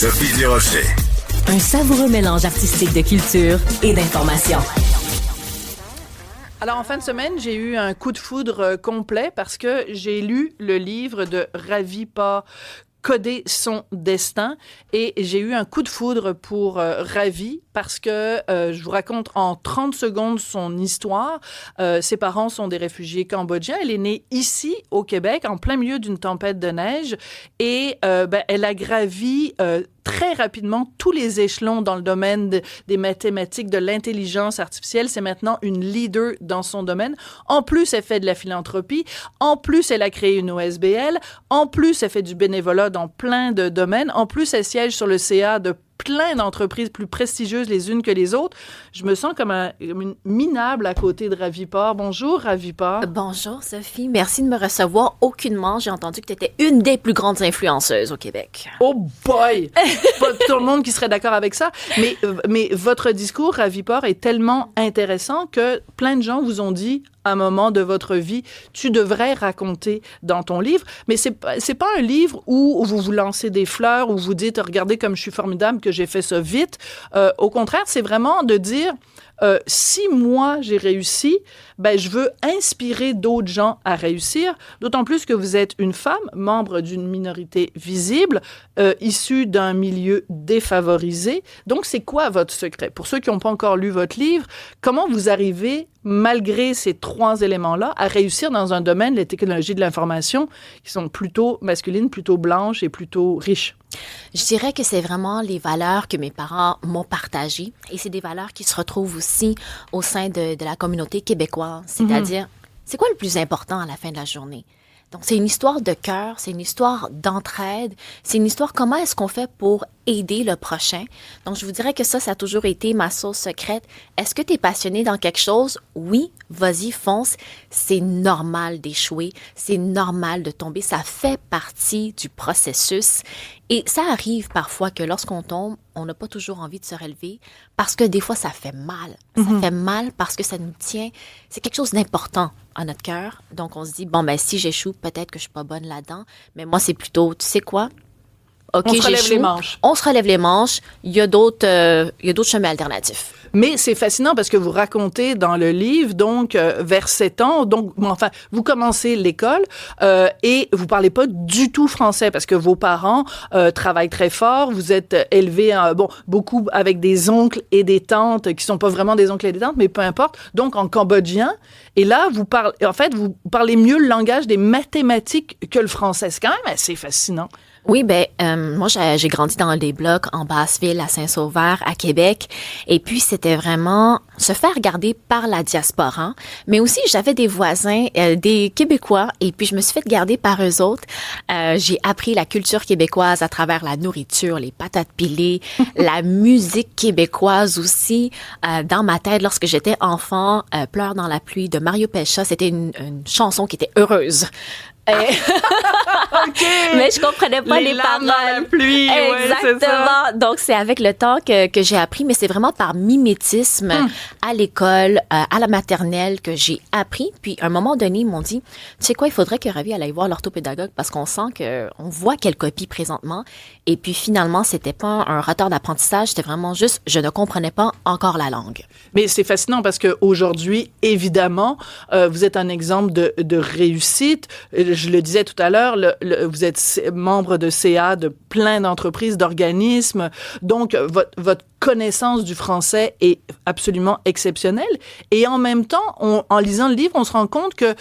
Sophie Durocher. Un savoureux mélange artistique de culture et d'information. Alors, en fin de semaine, j'ai eu un coup de foudre complet parce que j'ai lu le livre de Ravi Par, Coder son destin, et j'ai eu un coup de foudre pour Ravi parce que je vous raconte en 30 secondes son histoire. Ses parents sont des réfugiés cambodgiens. Elle est née ici, au Québec, en plein milieu d'une tempête de neige, et elle a gravi très rapidement tous les échelons dans le domaine des mathématiques, de l'intelligence artificielle. C'est maintenant une leader dans son domaine. En plus, elle fait de la philanthropie. En plus, elle a créé une OSBL. En plus, elle fait du bénévolat dans plein de domaines. En plus, elle siège sur le CA de plein d'entreprises plus prestigieuses les unes que les autres. Je me sens comme une minable à côté de Ravi Par. Bonjour, Ravi Par. Bonjour, Sophie. Merci de me recevoir aucunement. J'ai entendu que tu étais une des plus grandes influenceuses au Québec. Oh boy! Pas tout le monde qui serait d'accord avec ça. Mais votre discours, Ravi Par, est tellement intéressant que plein de gens vous ont dit à un moment de votre vie, tu devrais raconter dans ton livre. Mais c'est pas un livre où vous vous lancez des fleurs, où vous dites, regardez comme je suis formidable, que j'ai fait ça vite. Au contraire, c'est vraiment de dire, si moi j'ai réussi, je veux inspirer d'autres gens à réussir, d'autant plus que vous êtes une femme, membre d'une minorité visible, issue d'un milieu défavorisé. Donc, c'est quoi votre secret? Pour ceux qui n'ont pas encore lu votre livre, comment vous arrivez, malgré ces trois éléments-là, à réussir dans un domaine, les technologies de l'information, qui sont plutôt masculines, plutôt blanches et plutôt riches? Je dirais que c'est vraiment les valeurs que mes parents m'ont partagées, et c'est des valeurs qui se retrouvent aussi au sein de la communauté québécoise, c'est-à-dire, c'est quoi le plus important à la fin de la journée? Donc, c'est une histoire de cœur, c'est une histoire d'entraide, c'est une histoire comment est-ce qu'on fait pour aider le prochain. Donc, je vous dirais que ça a toujours été ma sauce secrète. Est-ce que tu es passionné dans quelque chose? Oui, vas-y, fonce. C'est normal d'échouer, c'est normal de tomber, ça fait partie du processus. Et ça arrive parfois que lorsqu'on tombe, on n'a pas toujours envie de se relever parce que des fois, ça fait mal. Ça fait mal parce que ça nous tient, c'est quelque chose d'important à notre cœur. Donc, on se dit, si j'échoue, peut-être que je suis pas bonne là-dedans. Mais moi, c'est plutôt, tu sais quoi? OK, on se relève les manches. On se relève les manches. Il y a d'autres chemins alternatifs. Mais c'est fascinant parce que vous racontez dans le livre, donc, vers 7 ans, donc, vous commencez l'école et vous parlez pas du tout français parce que vos parents travaillent très fort. Vous êtes élevés, beaucoup avec des oncles et des tantes qui sont pas vraiment des oncles et des tantes, mais peu importe. Donc, en cambodgien. Et là, vous parlez mieux le langage des mathématiques que le français. C'est quand même assez fascinant. Oui, moi, j'ai grandi dans des blocs en Basse-Ville, à Saint-Sauveur, à Québec. Et puis, c'était vraiment se faire garder par la diaspora. Mais aussi, j'avais des voisins, des Québécois, et puis je me suis fait garder par eux autres. J'ai appris la culture québécoise à travers la nourriture, les patates pilées, la musique québécoise aussi. Dans ma tête, lorsque j'étais enfant, Pleure dans la pluie de Mario Pelcha, c'était une chanson qui était heureuse. Okay. Mais je comprenais pas les paroles. Dans la pluie. Exactement. Ouais, c'est ça. Donc, c'est avec le temps que j'ai appris, mais c'est vraiment par mimétisme à l'école, à la maternelle que j'ai appris. Puis, à un moment donné, ils m'ont dit, tu sais quoi, il faudrait que Ravi aille voir l'orthopédagogue parce qu'on on voit qu'elle copie présentement. Et puis, finalement, c'était pas un retard d'apprentissage, c'était vraiment juste, je ne comprenais pas encore la langue. Mais c'est fascinant parce qu'aujourd'hui, évidemment, vous êtes un exemple de réussite. Je le disais tout à l'heure, vous êtes membre de CA de plein d'entreprises, d'organismes. Donc, votre connaissance du français est absolument exceptionnelle. Et en même temps, en lisant le livre, on se rend compte que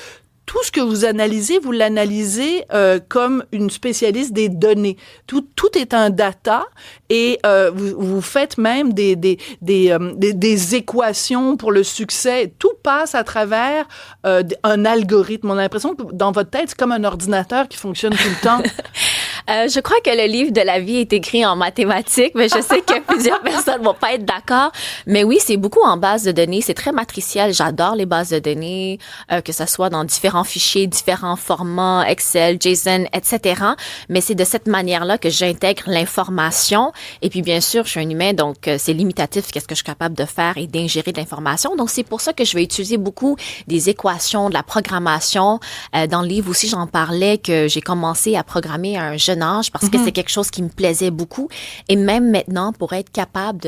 tout ce que vous analysez, vous l'analysez comme une spécialiste des données. Tout est un data et vous faites même des équations pour le succès. Tout passe à travers un algorithme. On a l'impression que dans votre tête, c'est comme un ordinateur qui fonctionne tout le temps. Je crois que le livre de la vie est écrit en mathématiques, mais je sais que plusieurs personnes vont pas être d'accord. Mais oui, c'est beaucoup en base de données. C'est très matriciel. J'adore les bases de données, que ça soit dans différents fichiers, différents formats, Excel, JSON, etc. Mais c'est de cette manière-là que j'intègre l'information. Et puis, bien sûr, je suis un humain, donc c'est limitatif qu'est-ce que je suis capable de faire et d'ingérer de l'information. Donc, c'est pour ça que je vais utiliser beaucoup des équations, de la programmation. Dans le livre aussi, j'en parlais que j'ai commencé à programmer à un jeune jeune âge parce que c'est quelque chose qui me plaisait beaucoup. Et même maintenant, pour être capable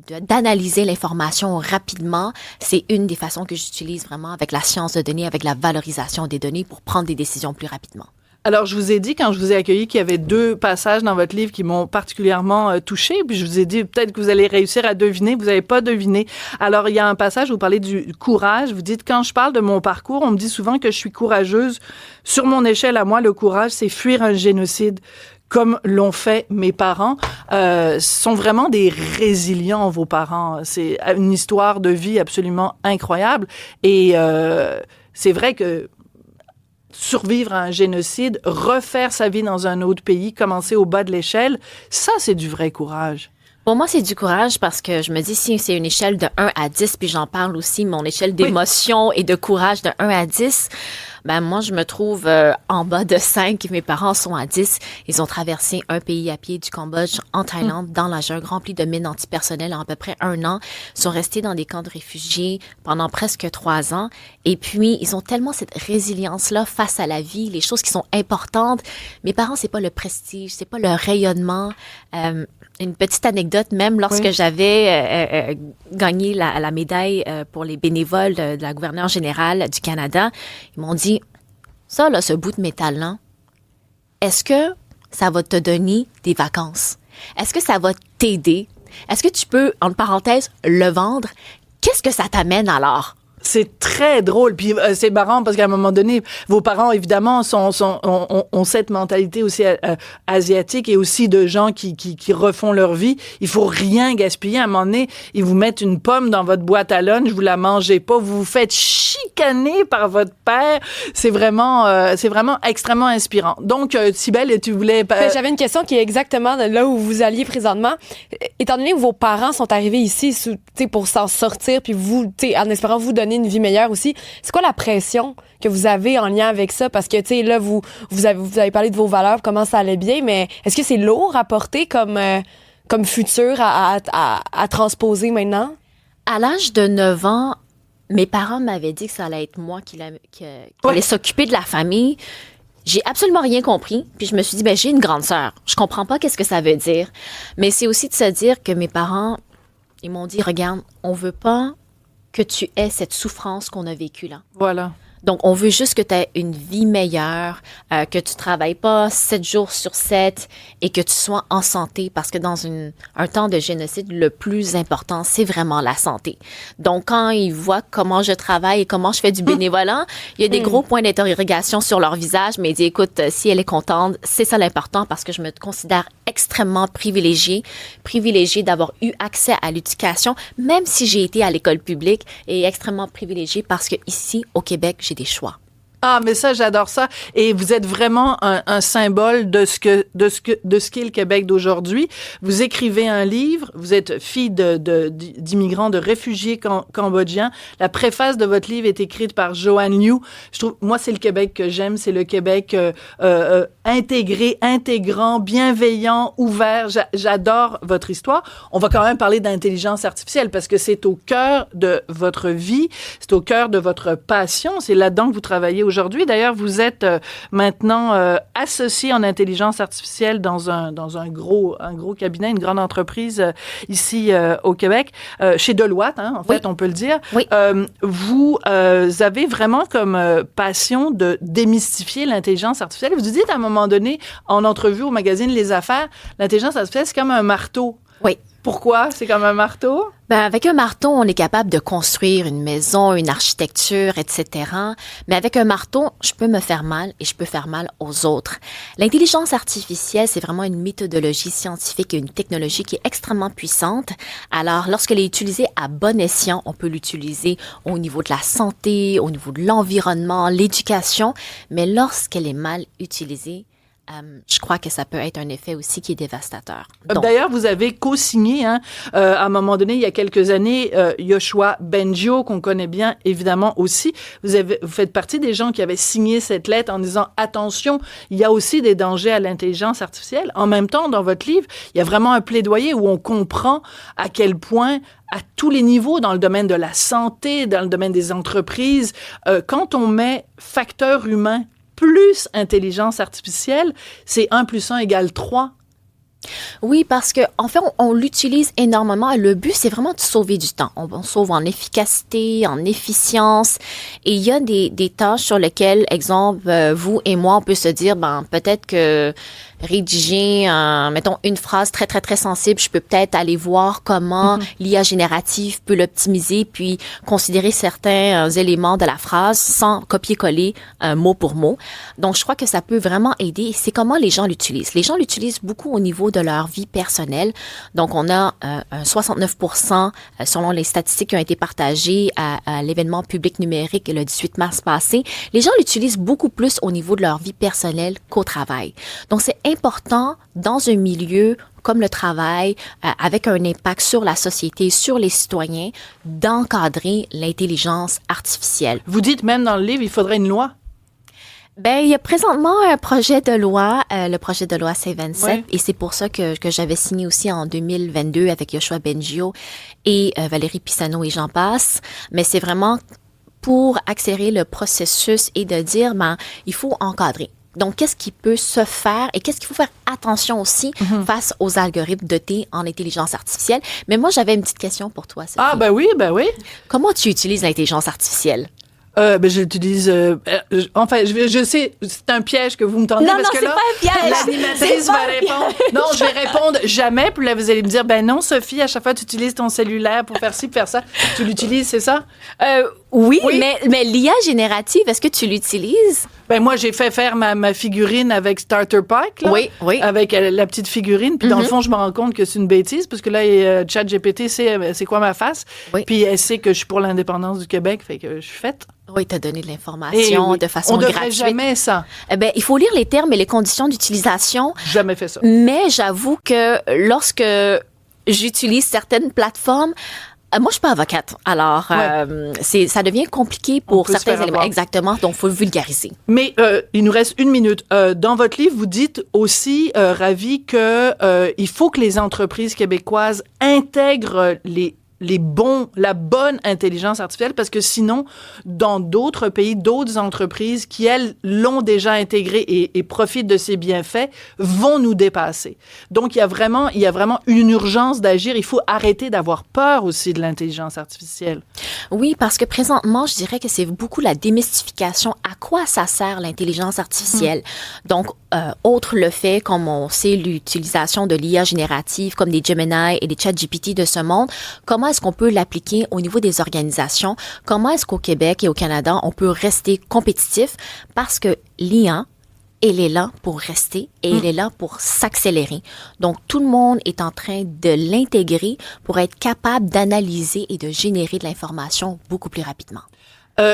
d'analyser l'information rapidement, c'est une des façons que j'utilise vraiment avec la science de données, avec la valorisation des données pour prendre des décisions plus rapidement. Alors, je vous ai dit, quand je vous ai accueilli, qu'il y avait 2 passages dans votre livre qui m'ont particulièrement touchée. Puis je vous ai dit, peut-être que vous allez réussir à deviner. Vous n'avez pas deviné. Alors, il y a un passage où vous parlez du courage. Vous dites, quand je parle de mon parcours, on me dit souvent que je suis courageuse. Sur mon échelle à moi, le courage, c'est fuir un génocide comme l'ont fait mes parents. Sont vraiment des résilients, vos parents. C'est une histoire de vie absolument incroyable. Et c'est vrai que survivre à un génocide, refaire sa vie dans un autre pays, commencer au bas de l'échelle, ça, c'est du vrai courage. Pour moi, c'est du courage parce que je me dis, si c'est une échelle de 1 à 10, puis j'en parle aussi, mon échelle d'émotion et de courage de 1 à 10, ben moi, je me trouve en bas de 5. Mes parents sont à 10. Ils ont traversé un pays à pied du Cambodge en Thaïlande, dans la jungle, rempli de mines antipersonnelles en à peu près 1 an. Ils sont restés dans des camps de réfugiés pendant presque 3 ans. Et puis, ils ont tellement cette résilience-là face à la vie, les choses qui sont importantes. Mes parents, c'est pas le prestige, c'est pas le rayonnement. Une petite anecdote, même lorsque j'avais gagné la médaille pour les bénévoles de la gouverneure générale du Canada, ils m'ont dit, ça, là, ce bout de métal-là, est-ce que ça va te donner des vacances? Est-ce que ça va t'aider? Est-ce que tu peux, entre parenthèses, le vendre? Qu'est-ce que ça t'amène alors? C'est très drôle. Puis c'est marrant parce qu'à un moment donné, vos parents, évidemment, ont cette mentalité aussi asiatique et aussi de gens qui refont leur vie. Il faut rien gaspiller. À un moment donné, ils vous mettent une pomme dans votre boîte à lunch, vous la mangez pas, vous vous faites chicaner par votre père. C'est vraiment extrêmement inspirant. Donc, Cybèle, tu voulais... J'avais une question qui est exactement là où vous alliez présentement. Étant donné que vos parents sont arrivés ici pour s'en sortir, puis vous, en espérant vous donner une vie meilleure aussi. C'est quoi la pression que vous avez en lien avec ça? Parce que, tu sais, là, vous avez parlé de vos valeurs, comment ça allait bien, mais est-ce que c'est lourd à porter comme futur à transposer maintenant? À l'âge de 9 ans, mes parents m'avaient dit que ça allait être moi qui allait s'occuper de la famille. J'ai absolument rien compris. Puis je me suis dit, j'ai une grande sœur. Je comprends pas qu'est-ce que ça veut dire. Mais c'est aussi de se dire que mes parents, ils m'ont dit, regarde, on veut pas que tu aies cette souffrance qu'on a vécue là. Voilà. Donc, on veut juste que tu aies une vie meilleure, que tu travailles pas 7 jours sur 7 et que tu sois en santé parce que dans un temps de génocide, le plus important, c'est vraiment la santé. Donc, quand ils voient comment je travaille et comment je fais du bénévolat, il y a des gros points d'interrogation sur leur visage, mais ils disent, écoute, si elle est contente, c'est ça l'important parce que je me considère extrêmement privilégiée d'avoir eu accès à l'éducation, même si j'ai été à l'école publique, et extrêmement privilégiée parce que ici, au Québec, j'ai des choix. Ah, mais ça, j'adore ça. Et vous êtes vraiment un symbole de ce qu'est le Québec d'aujourd'hui. Vous écrivez un livre, vous êtes fille d'immigrants, de réfugiés cambodgiens. La préface de votre livre est écrite par Joanne Liu. Je trouve, moi, c'est le Québec que j'aime, c'est le Québec intégré, intégrant, bienveillant, ouvert. J'adore votre histoire. On va quand même parler d'intelligence artificielle parce que c'est au cœur de votre vie, c'est au cœur de votre passion. C'est là-dedans que vous travaillez aujourd'hui. D'ailleurs, vous êtes maintenant associé en intelligence artificielle dans un gros cabinet, une grande entreprise ici au Québec, chez Deloitte, en fait, on peut le dire. Oui. Vous avez vraiment comme passion de démystifier l'intelligence artificielle. Vous dites à un moment donné, en entrevue au magazine Les Affaires, l'intelligence artificielle, c'est comme un marteau. Oui. Pourquoi c'est comme un marteau? Avec un marteau, on est capable de construire une maison, une architecture, etc. Mais avec un marteau, je peux me faire mal et je peux faire mal aux autres. L'intelligence artificielle, c'est vraiment une méthodologie scientifique et une technologie qui est extrêmement puissante. Alors, lorsqu'elle est utilisée à bon escient, on peut l'utiliser au niveau de la santé, au niveau de l'environnement, l'éducation. Mais lorsqu'elle est mal utilisée, je crois que ça peut être un effet aussi qui est dévastateur. Donc, d'ailleurs, vous avez co-signé, à un moment donné, il y a quelques années, Yoshua Bengio, qu'on connaît bien, évidemment, aussi. Vous faites partie des gens qui avaient signé cette lettre en disant, attention, il y a aussi des dangers à l'intelligence artificielle. En même temps, dans votre livre, il y a vraiment un plaidoyer où on comprend à quel point, à tous les niveaux, dans le domaine de la santé, dans le domaine des entreprises, quand on met facteur humain plus intelligence artificielle, c'est 1 + 1 = 3. Oui, parce que en fait, on l'utilise énormément. Le but, c'est vraiment de sauver du temps. On sauve en efficacité, en efficience. Et il y a des tâches sur lesquelles, exemple, vous et moi, on peut se dire, peut-être que rédiger, mettons, une phrase très, très, très sensible, je peux peut-être aller voir comment l'IA générative peut l'optimiser, puis considérer certains éléments de la phrase sans copier-coller mot pour mot. Donc, je crois que ça peut vraiment aider. C'est comment les gens l'utilisent. Les gens l'utilisent beaucoup au niveau de leur vie personnelle. Donc, on a un 69%, selon les statistiques qui ont été partagées à l'événement public numérique le 18 mars passé. Les gens l'utilisent beaucoup plus au niveau de leur vie personnelle qu'au travail. Donc, c'est important dans un milieu comme le travail, avec un impact sur la société, sur les citoyens, d'encadrer l'intelligence artificielle. Vous dites même dans le livre, il faudrait une loi. Il y a présentement un projet de loi, le projet de loi C-27, oui. Et c'est pour ça que j'avais signé aussi en 2022 avec Yoshua Bengio et Valérie Pisano et j'en passe. Mais c'est vraiment pour accélérer le processus et de dire, il faut encadrer. Donc, qu'est-ce qui peut se faire et qu'est-ce qu'il faut faire attention aussi face aux algorithmes dotés en intelligence artificielle? Mais moi, j'avais une petite question pour toi, Sophie. Ah, ben oui. Comment tu utilises l'intelligence artificielle? Je l'utilise. Enfin, je sais, c'est un piège que vous me tendez parce que c'est là, pas un piège. l'animatrice va répondre. Non, je vais répondre jamais. Puis là, vous allez me dire, non, Sophie, à chaque fois, tu utilises ton cellulaire pour faire ci, pour faire ça. Tu l'utilises, c'est ça? Oui. Mais l'IA générative, est-ce que tu l'utilises? Moi, j'ai fait faire ma figurine avec Starter Pack, là, Oui. avec la petite figurine. Puis dans le fond, je me rends compte que c'est une bêtise parce que là, ChatGPT sait c'est quoi ma face. Oui. Puis elle sait que je suis pour l'indépendance du Québec, fait que je suis faite. Oui, t'as donné de l'information de façon gratuite. On devrait jamais ça. Il faut lire les termes et les conditions d'utilisation. Jamais fait ça. Mais j'avoue que lorsque j'utilise certaines plateformes, moi, je suis pas avocate. Alors, ça devient compliqué pour certains éléments. Exactement. Donc, faut le vulgariser. Mais il nous reste 1 minute. Dans votre livre, vous dites aussi, Ravi, que il faut que les entreprises québécoises intègrent la bonne intelligence artificielle parce que sinon, dans d'autres pays, d'autres entreprises qui, elles, l'ont déjà intégrée et profitent de ses bienfaits, vont nous dépasser. Donc, il y a vraiment une urgence d'agir. Il faut arrêter d'avoir peur aussi de l'intelligence artificielle. Oui, parce que présentement, je dirais que c'est beaucoup la démystification. À quoi ça sert l'intelligence artificielle? Donc, autre le fait, comme on sait, l'utilisation de l'IA générative comme des Gemini et des ChatGPT de ce monde, comment est-ce qu'on peut l'appliquer au niveau des organisations? Comment est-ce qu'au Québec et au Canada, on peut rester compétitif? Parce que l'IA, elle est là pour rester et elle est là pour s'accélérer. Donc, tout le monde est en train de l'intégrer pour être capable d'analyser et de générer de l'information beaucoup plus rapidement.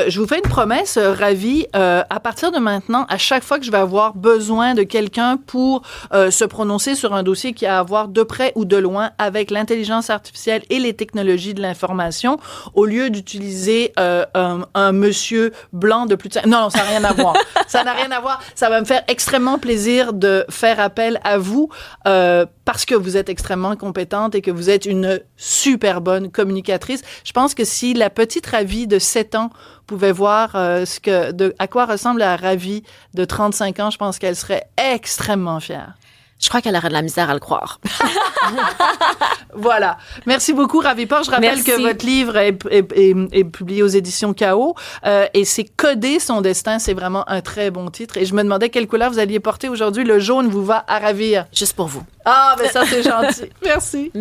Je vous fais une promesse, Ravi. À partir de maintenant, à chaque fois que je vais avoir besoin de quelqu'un pour se prononcer sur un dossier qui a à voir de près ou de loin avec l'intelligence artificielle et les technologies de l'information, au lieu d'utiliser un monsieur blanc de plus de... Non, ça n'a rien à voir. Ça n'a rien à voir. Ça va me faire extrêmement plaisir de faire appel à vous parce que vous êtes extrêmement compétente et que vous êtes une super bonne communicatrice. Je pense que si la petite Ravi de 7 ans pouvait voir à quoi ressemble la Ravi de 35 ans, je pense qu'elle serait extrêmement fière. Je crois qu'elle aurait de la misère à le croire. Voilà. Merci beaucoup, Ravi Port. Je rappelle que votre livre est publié aux éditions K.O. Et c'est Coder son destin. C'est vraiment un très bon titre. Et je me demandais quelle couleur vous alliez porter aujourd'hui. Le jaune vous va à ravir. Juste pour vous. Ah, ben ça, c'est gentil. Merci.